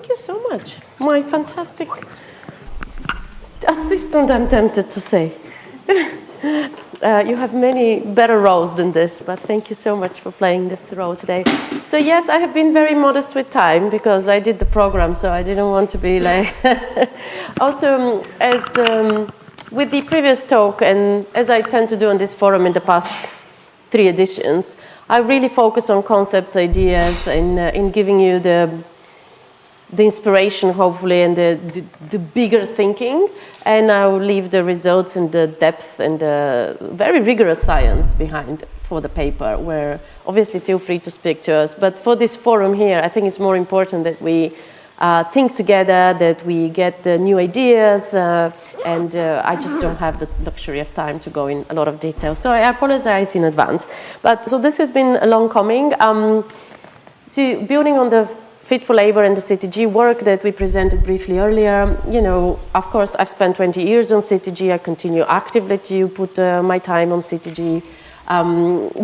Thank you so much. My fantastic assistant, I'm tempted to say. You have many better roles than this, but thank you so much for playing this role today. So yes, I have been very modest with time because I did the program, so I didn't want to be like... Also, as with the previous talk, and as I tend to do on this forum in the past 3 editions, I really focus on concepts, ideas, and in giving you the inspiration, hopefully, and the bigger thinking, and I will leave the results and the depth and the very rigorous science behind for the paper, where obviously feel free to speak to us. But for this forum here, I think it's more important that we think together, that we get the new ideas, and I just don't have the luxury of time to go in a lot of detail. So I apologize in advance. But so this has been a long coming. So building on the Fit for Labor and the CTG work that we presented briefly earlier, you know, of course, I've spent 20 years on CTG. I continue actively to put my time on CTG.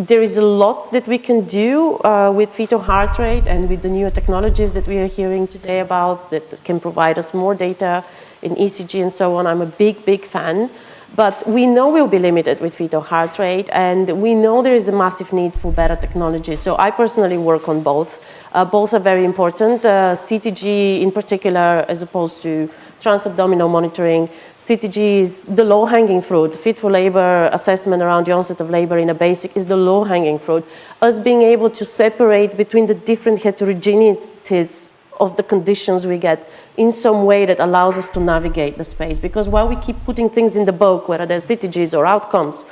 There is a lot that we can do with fetal heart rate and with the new technologies that we are hearing today about that can provide us more data in ECG and so on. I'm a big, big fan. But we know we'll be limited with fetal heart rate, and we know there is a massive need for better technology. So I personally work on both. Both are very important. CTG in particular, as opposed to transabdominal monitoring. CTG is the low-hanging fruit. Fit for labor assessment around the onset of labor in a basic is the low-hanging fruit. Us being able to separate between the different heterogeneities of the conditions we get in some way that allows us to navigate the space. Because while we keep putting things in the book, whether they're CTGs or outcomes,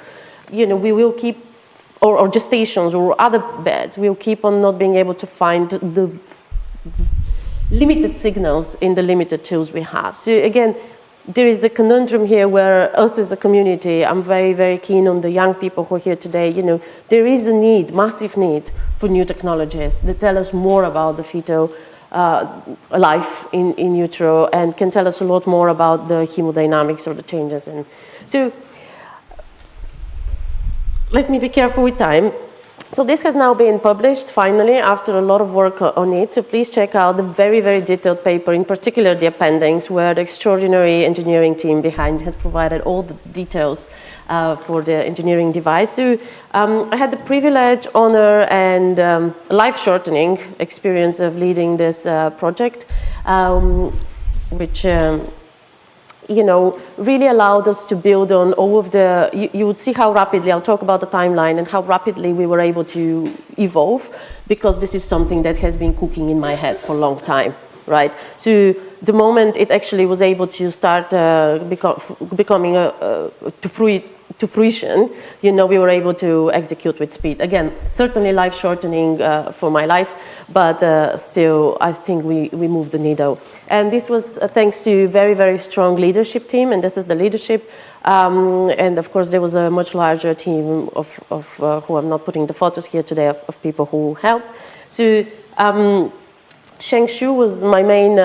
you know, we will keep, or gestations or other beds, we'll keep on not being able to find the limited signals in the limited tools we have. So again, there is a conundrum here where us as a community, I'm very, very keen on the young people who are here today, you know, there is a need, massive need for new technologies that tell us more about the fetal life in utero and can tell us a lot more about the hemodynamics or the changes. And so let me be careful with time. So this has now been published finally after a lot of work on it. So please check out the very, very detailed paper, in particular the appendix, where the extraordinary engineering team behind has provided all the details for the engineering device. So I had the privilege, honor, and life-shortening experience of leading this project, which you know, really allowed us to build on all of the, you would see how rapidly, I'll talk about the timeline and how rapidly we were able to evolve, because this is something that has been cooking in my head for a long time, right? So the moment it actually was able to start becoming to fruition, you know, we were able to execute with speed. Again, certainly life-shortening for my life, but still, I think we moved the needle. And this was thanks to a very, very strong leadership team, and this is the leadership. And of course, there was a much larger team of who I'm not putting the photos here today, of people who helped. So Sheng Shu was my main,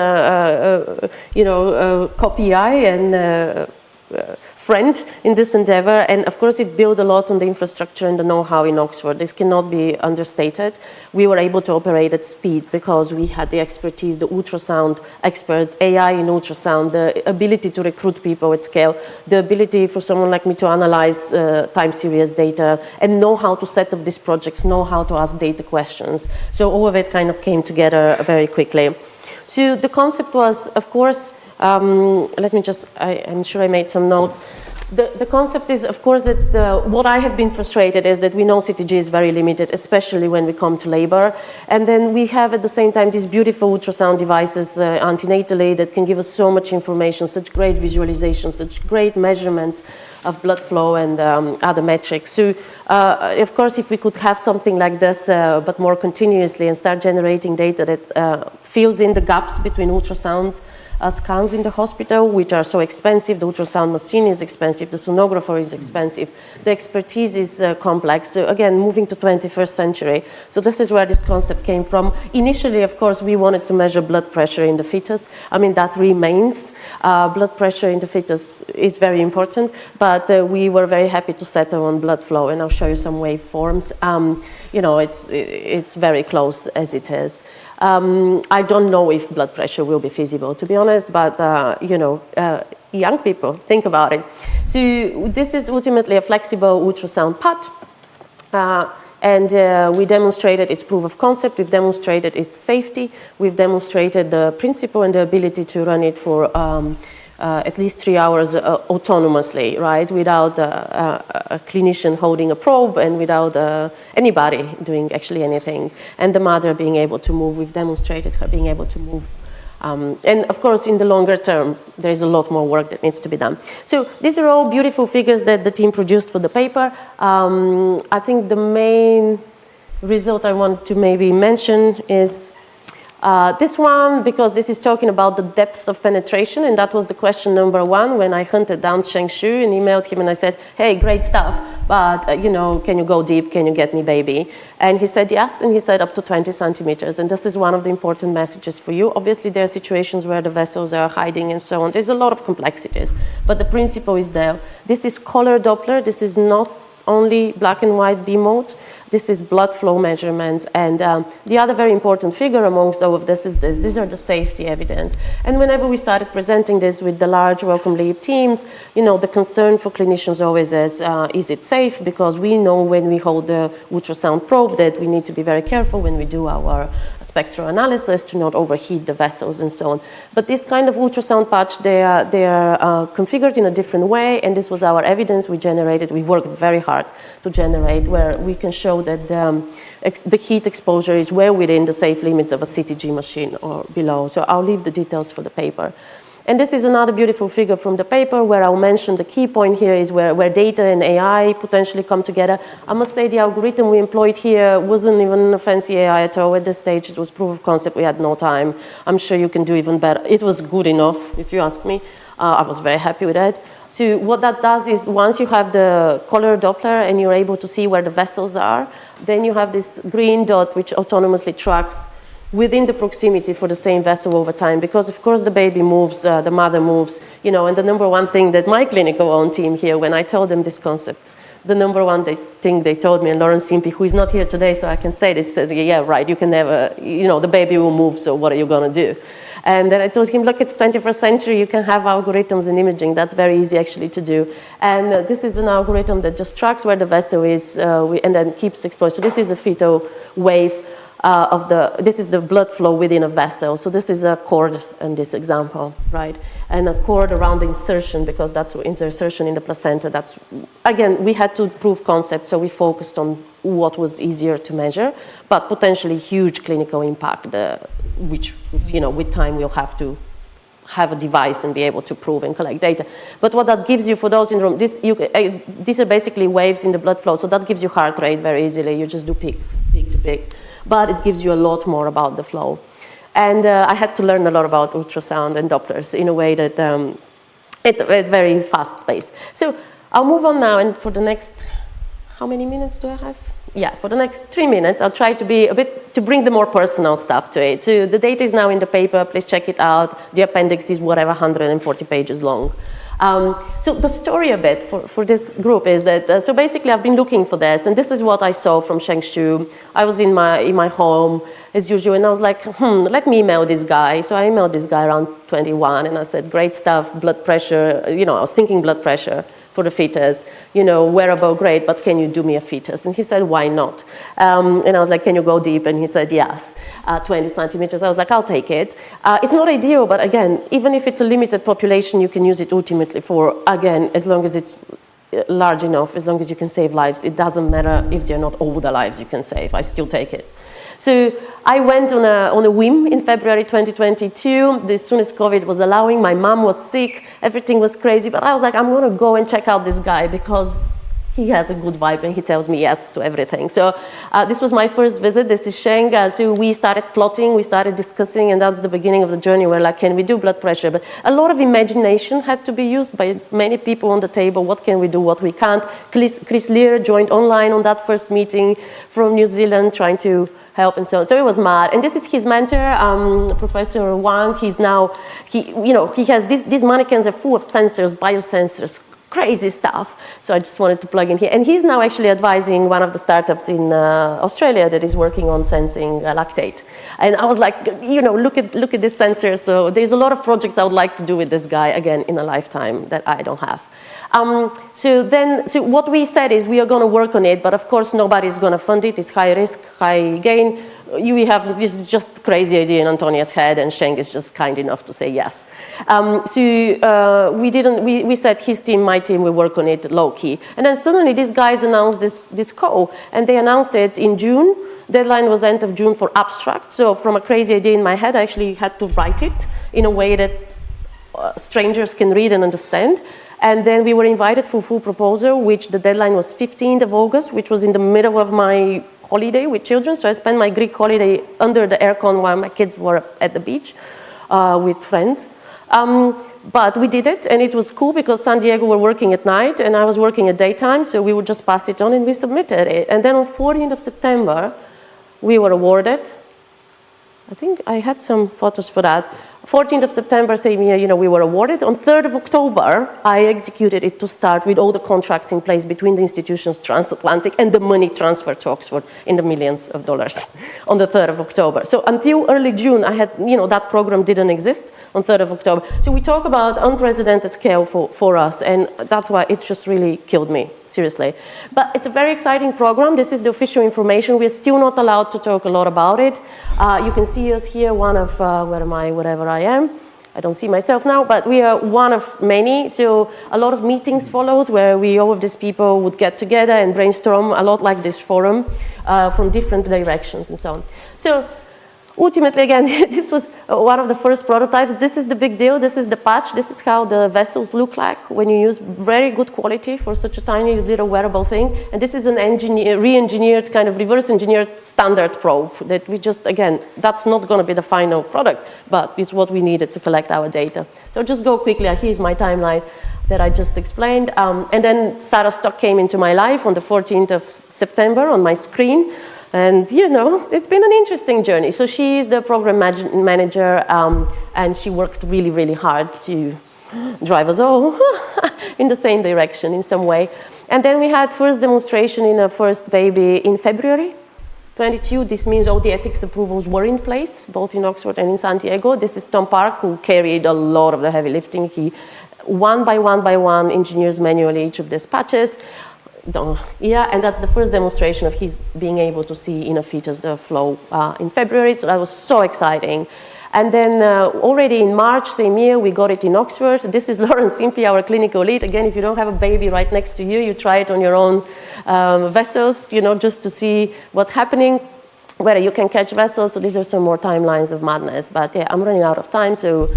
copy eye and friend in this endeavor, and of course it built a lot on the infrastructure and the know-how in Oxford. This cannot be understated. We were able to operate at speed because we had the expertise, the ultrasound experts, AI in ultrasound, the ability to recruit people at scale, the ability for someone like me to analyze time series data and know how to set up these projects, know how to ask data questions. So all of it kind of came together very quickly. So the concept was, of course, let me just, I'm sure I made some notes. The concept is, of course, that what I have been frustrated is that we know CTG is very limited, especially when we come to labor. And then we have at the same time these beautiful ultrasound devices antenatally that can give us so much information, such great visualization, such great measurements of blood flow and other metrics. So, of course, if we could have something like this, but more continuously, and start generating data that fills in the gaps between ultrasound scans in the hospital, which are so expensive. The ultrasound machine is expensive, the sonographer is expensive, the expertise is complex. So again, moving to 21st century. So this is where this concept came from. Initially, of course, we wanted to measure blood pressure in the fetus. I mean, that remains. Blood pressure in the fetus is very important, but we were very happy to settle on blood flow, and I'll show you some waveforms. it's very close as it is. I don't know if blood pressure will be feasible, to be honest, but young people, think about it. So this is ultimately a flexible ultrasound patch. And we demonstrated its proof of concept, we've demonstrated its safety, we've demonstrated the principle and the ability to run it for at least 3 hours autonomously, right, without a clinician holding a probe and without anybody doing actually anything. And the mother being able to move, we've demonstrated her being able to move. And of course, in the longer term, there is a lot more work that needs to be done. So these are all beautiful figures that the team produced for the paper. I think the main result I want to maybe mention is this one, because this is talking about the depth of penetration, and that was the question number one when I hunted down Cheng Xu and emailed him and I said, hey, great stuff, but can you go deep, can you get me baby? And he said yes, and he said up to 20 centimeters, and this is one of the important messages for you. Obviously there are situations where the vessels are hiding and so on. There's a lot of complexities, but the principle is there. This is color Doppler, this is not only black and white beam mode. This is blood flow measurements, and the other very important figure amongst all of this is this. These are the safety evidence. And whenever we started presenting this with the large Welcome Leap teams, the concern for clinicians always is it safe? Because we know when we hold the ultrasound probe that we need to be very careful when we do our spectral analysis to not overheat the vessels and so on. But this kind of ultrasound patch, they are configured in a different way, and this was our evidence we generated. We worked very hard to generate, where we can show that the heat exposure is well within the safe limits of a CTG machine or below. So I'll leave the details for the paper. And this is another beautiful figure from the paper where I'll mention the key point here is where data and AI potentially come together. I must say the algorithm we employed here wasn't even a fancy AI at all at this stage. It was proof of concept. We had no time. I'm sure you can do even better. It was good enough, if you ask me. I was very happy with that. So what that does is once you have the color Doppler and you're able to see where the vessels are, then you have this green dot which autonomously tracks within the proximity for the same vessel over time, because of course the baby moves, the mother moves, and the number one thing that my clinical own team here, when I told them this concept, the number one thing they told me, and Lawrence Simpi, who is not here today, so I can say this, says, yeah, right, you can never, the baby will move, so what are you gonna do? And then I told him, look, it's 21st century, you can have algorithms in imaging, that's very easy actually to do. And this is an algorithm that just tracks where the vessel is and then keeps exposed. So this is a fetal wave this is the blood flow within a vessel. So this is a cord in this example, right? And a cord around the insertion, because that's insertion in the placenta. That's, again, we had to prove concept, so we focused on what was easier to measure, but potentially huge clinical impact, which, with time we'll have to have a device and be able to prove and collect data. But what that gives you for those in the room, these are basically waves in the blood flow, so that gives you heart rate very easily. You just do peak to peak. But it gives you a lot more about the flow. And I had to learn a lot about ultrasound and Dopplers in a way that at very fast pace. So I'll move on now, and for the next, how many minutes do I have? Yeah, for the next 3 minutes, I'll try to bring the more personal stuff to it. So the data is now in the paper, please check it out. The appendix is whatever, 140 pages long. So the story a bit for this group is that, so basically I've been looking for this, and this is what I saw from Cheng Xu. I was in my home as usual, and I was like, let me email this guy. So I emailed this guy around 21, and I said, great stuff, blood pressure, I was thinking blood pressure for the fetus, wearable, great, but can you do me a fetus? And he said, why not? And I was like, can you go deep? And he said, yes, 20 centimeters. I was like, I'll take it. It's not ideal, but again, even if it's a limited population, you can use it ultimately for, again, as long as it's large enough, as long as you can save lives. It doesn't matter if they're not all the lives you can save. I still take it. So I went on a whim in February 2022, as soon as COVID was allowing. My mom was sick, everything was crazy, but I was like, I'm going to go and check out this guy because he has a good vibe and he tells me yes to everything. So this was my first visit. This is Sheng. So we started plotting, we started discussing, and that's the beginning of the journey. We're like, can we do blood pressure? But a lot of imagination had to be used by many people on the table. What can we do, what we can't? Chris Lear joined online on that first meeting from New Zealand, trying to help and so on. So it was mad. And this is his mentor, Professor Wang. He's now, he has, these mannequins are full of sensors, biosensors, crazy stuff. So I just wanted to plug in here. And he's now actually advising one of the startups in Australia that is working on sensing lactate. And I was like, you know, look at this sensor. So there's a lot of projects I would like to do with this guy, again, in a lifetime that I don't have. So what we said is we are going to work on it, but of course nobody's going to fund it. It's high risk, high gain. This is just a crazy idea in Antoniya's head, and Sheng is just kind enough to say yes. We said his team, my team, will work on it low key. And then suddenly these guys announced this call, and they announced it in June. Deadline was end of June for abstract. So from a crazy idea in my head, I actually had to write it in a way that strangers can read and understand. And then we were invited for full proposal, which the deadline was 15th of August, which was in the middle of my holiday with children. So I spent my Greek holiday under the aircon while my kids were at the beach with friends. But we did it, and it was cool because San Diego were working at night, and I was working at daytime, so we would just pass it on, and we submitted it. And then on 14th of September, we were awarded. I think I had some photos for that. 14th of September, same year, you know, we were awarded. On 3rd of October, I executed it to start with all the contracts in place between the institutions transatlantic and the money transfer to Oxford in the millions of dollars on the 3rd of October. So until early June, I had, you know, that program didn't exist on 3rd of October. So we talk about unprecedented scale for us, and that's why it just really killed me, seriously. But it's a very exciting program. This is the official information. We're still not allowed to talk a lot about it. You can see us here, one of, wherever I am. I don't see myself now, but we are one of many. So a lot of meetings followed where all of these people would get together and brainstorm, a lot like this forum, from different directions and so on. So ultimately, again, this was one of the first prototypes. This is the big deal. This is the patch. This is how the vessels look like when you use very good quality for such a tiny little wearable thing. And this is an re-engineered, kind of reverse-engineered standard probe that we just, again, that's not going to be the final product, but it's what we needed to collect our data. So just go quickly. Here's my timeline that I just explained. And then Sarah Stock came into my life on the 14th of September on my screen. And, you know, it's been an interesting journey. So she is the program manager, and she worked really, really hard to drive us all in the same direction in some way. And then we had first demonstration in a first baby in February 22. This means all the ethics approvals were in place, both in Oxford and in San Diego. This is Tom Park, who carried a lot of the heavy lifting. He, one by one, engineers manually each of these patches. Yeah, and that's the first demonstration of his being able to see in a fetus the flow in February, so that was so exciting. And then already in March, same year, we got it in Oxford. This is Lauren Simpey, our clinical lead. Again, if you don't have a baby right next to you, you try it on your own vessels, you know, just to see what's happening, whether you can catch vessels. So these are some more timelines of madness. But yeah, I'm running out of time, so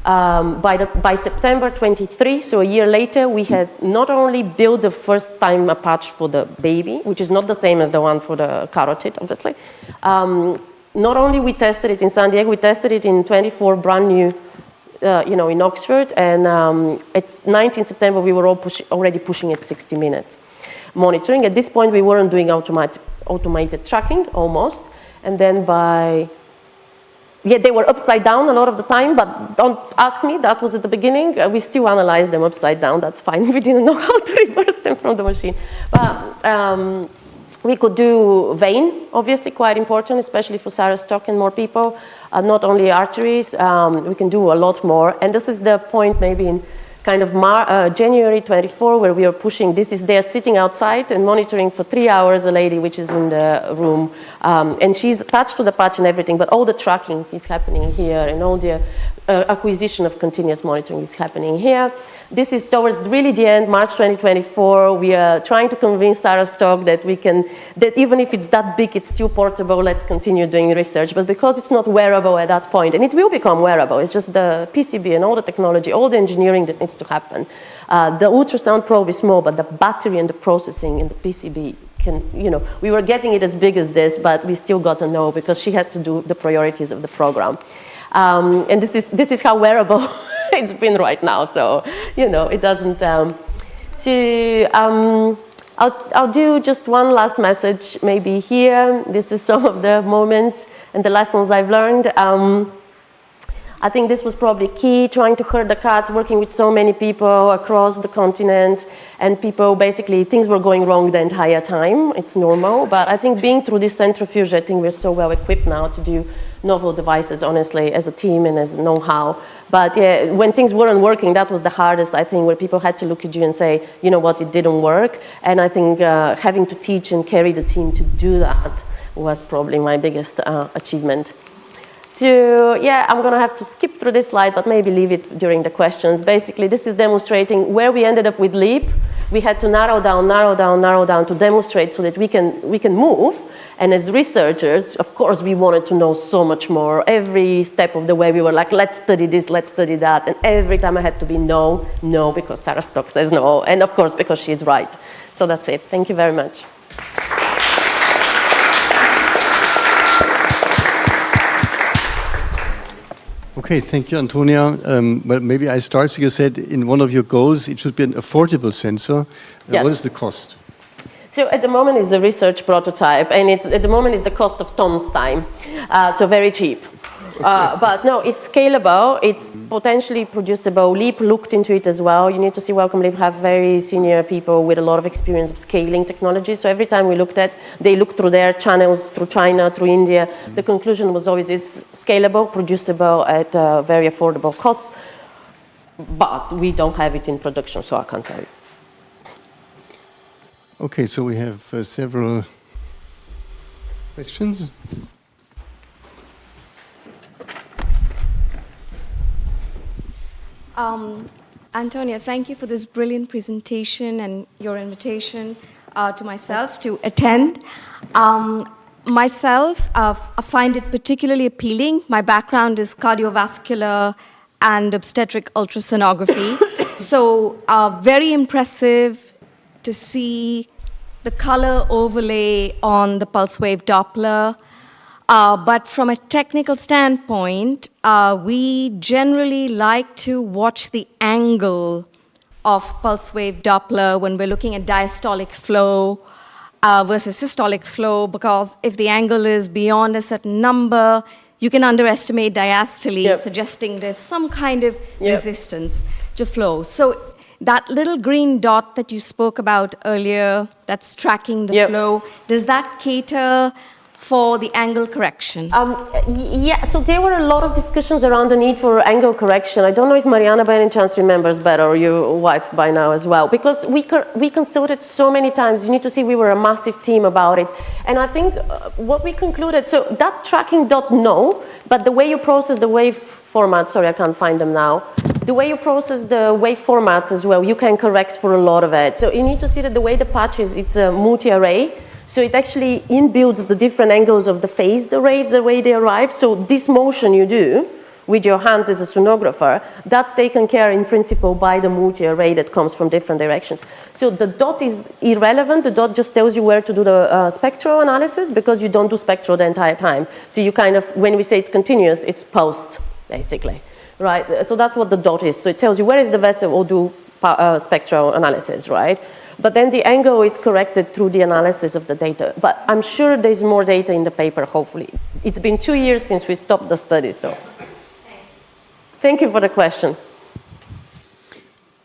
by September 23, so a year later, we had not only built the first time a patch for the baby, which is not the same as the one for the carotid, obviously. Not only we tested it in San Diego, we tested it in 24 brand new, in Oxford, and it's 19 September, we were already pushing it 60 minutes monitoring. At this point, we weren't doing automated tracking, almost, and then they were upside down a lot of the time, but don't ask me, that was at the beginning. We still analyzed them upside down, that's fine. We didn't know how to reverse them from the machine. But we could do vein, obviously quite important, especially for Sarah Stock and more people. Not only arteries, we can do a lot more. And this is the point maybe in kind of January 24, where we are pushing. They're sitting outside and monitoring for 3 hours a lady which is in the room. And she's attached to the patch and everything, but all the tracking is happening here, and all the acquisition of continuous monitoring is happening here. This is towards really the end, March 2024. We are trying to convince Sarah Stock that that even if it's that big, it's still portable, let's continue doing research. But because it's not wearable at that point, and it will become wearable, it's just the PCB and all the technology, all the engineering that needs to happen. The ultrasound probe is small, but the battery and the processing and the PCB we were getting it as big as this, but we still got a no because she had to do the priorities of the program. And this is how wearable it's been right now, so it doesn't. I'll do just one last message maybe here. This is some of the moments and the lessons I've learned. I think this was probably key, trying to herd the cats, working with so many people across the continent, and people basically, things were going wrong the entire time. It's normal, but I think being through this centrifuge, I think we're so well equipped now to do novel devices, honestly, as a team and as know-how. But yeah, when things weren't working, that was the hardest, I think, where people had to look at you and say, you know what, it didn't work. And I think having to teach and carry the team to do that was probably my biggest achievement. So yeah, I'm going to have to skip through this slide, but maybe leave it during the questions. Basically, this is demonstrating where we ended up with LEAP. We had to narrow down to demonstrate so that we can move. And as researchers, of course, we wanted to know so much more. Every step of the way, we were like, let's study this, let's study that. And every time I had to be no, because Sarah Stock says no. And of course, because she's right. So that's it. Thank you very much. Okay, thank you, Antoniya. Well, maybe I start. So you said in one of your goals, it should be an affordable sensor. Yes. What is the cost? So at the moment it's a research prototype, and at the moment it's the cost of tons time, so very cheap. Okay. But no, it's scalable, it's potentially producible. LEAP looked into it as well. You need to see Wellcome Leap have very senior people with a lot of experience of scaling technology. So every time we looked at, they looked through their channels, through China, through India. The conclusion was always it's scalable, producible at very affordable costs. But we don't have it in production, so I can't tell you. Okay, so we have several questions. Antoniya, thank you for this brilliant presentation and your invitation to myself to attend. Myself, I find it particularly appealing. My background is cardiovascular and obstetric ultrasonography. So very impressive to see the color overlay on the pulse wave Doppler. But from a technical standpoint, we generally like to watch the angle of pulse wave Doppler when we're looking at diastolic flow versus systolic flow, because if the angle is beyond a certain number, you can underestimate diastole, yep, suggesting there's some kind of resistance to flow. So that little green dot that you spoke about earlier, that's tracking the flow, does that cater for the angle correction? Yeah, so there were a lot of discussions around the need for angle correction. I don't know if Mariana by any chance remembers better, or your wife by now as well, because we consulted so many times. You need to see we were a massive team about it. And I think what we concluded, so that tracking dot, no, but the way you process the wave format, sorry, I can't find them now. The way you process the wave formats as well, you can correct for a lot of it. So you need to see that the way the patch is, it's a multi-array. So it actually inbuilds the different angles of the phased array, the way they arrive. So this motion you do with your hand as a sonographer, that's taken care in principle by the multi-array that comes from different directions. So the dot is irrelevant. The dot just tells you where to do the spectral analysis, because you don't do spectral the entire time. So you kind of, when we say it's continuous, it's post, basically. Right? So that's what the dot is. So it tells you where is the vessel or do spectral analysis, right? But then the angle is corrected through the analysis of the data. But I'm sure there's more data in the paper, hopefully. It's been 2 years since we stopped the study, so. Thank you for the question.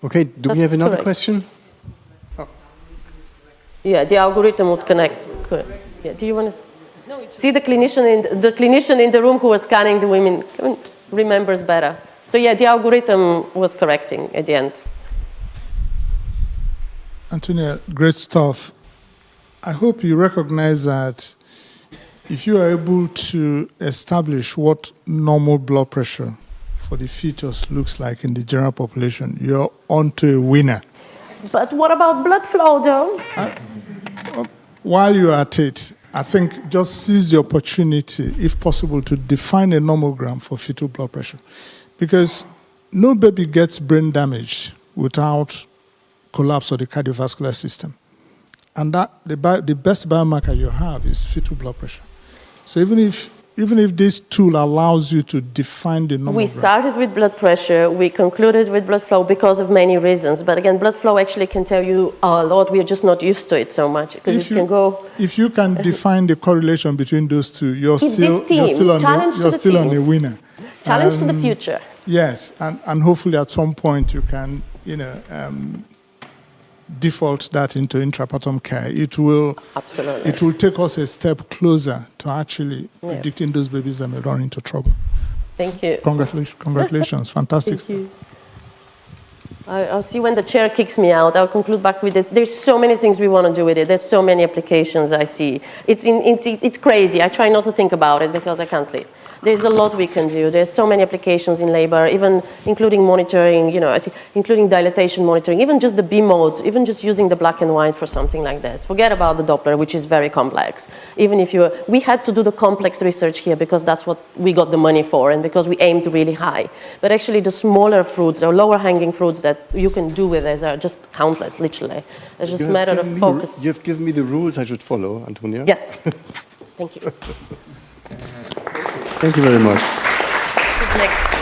Okay, do we have another question? Oh. Yeah, the algorithm would connect. Yeah, do you want to see the clinician in the room who was scanning the women remembers better. So yeah, the algorithm was correcting at the end. Antoniya, great stuff. I hope you recognize that if you are able to establish what normal blood pressure for the fetus looks like in the general population, you're onto a winner. But what about blood flow, though? While you're at it, I think just seize the opportunity, if possible, to define a nomogram for fetal blood pressure. Because no baby gets brain damage without collapse of the cardiovascular system. And that the best biomarker you have is fetal blood pressure. So even if this tool allows you to define the nomogram. We started with blood pressure, we concluded with blood flow because of many reasons. But again, blood flow actually can tell you a lot. We are just not used to it so much. Because it can go. If you can define the correlation between those two, you're still on a winner. Challenge to the future. Yes, and hopefully at some point you can, default that into intrapartum care. It will take us a step closer to actually predicting those babies that may run into trouble. Thank you. Congratulations. Fantastic stuff. You. I'll see when the chair kicks me out. I'll conclude back with this. There's so many things we want to do with it. There's so many applications I see. It's crazy. I try not to think about it because I can't sleep. There's a lot we can do. There's so many applications in labor, even including monitoring, including dilatation monitoring, even just the B mode, even just using the black and white for something like this. Forget about the Doppler, which is very complex. Even if we had to do the complex research here because that's what we got the money for and because we aimed really high. But actually the smaller fruits or lower hanging fruits that you can do with this are just countless, literally. It's just a matter of focus. You've given me the rules I should follow, Antoniya. Yes. Thank you. Thank you very much. Who's next?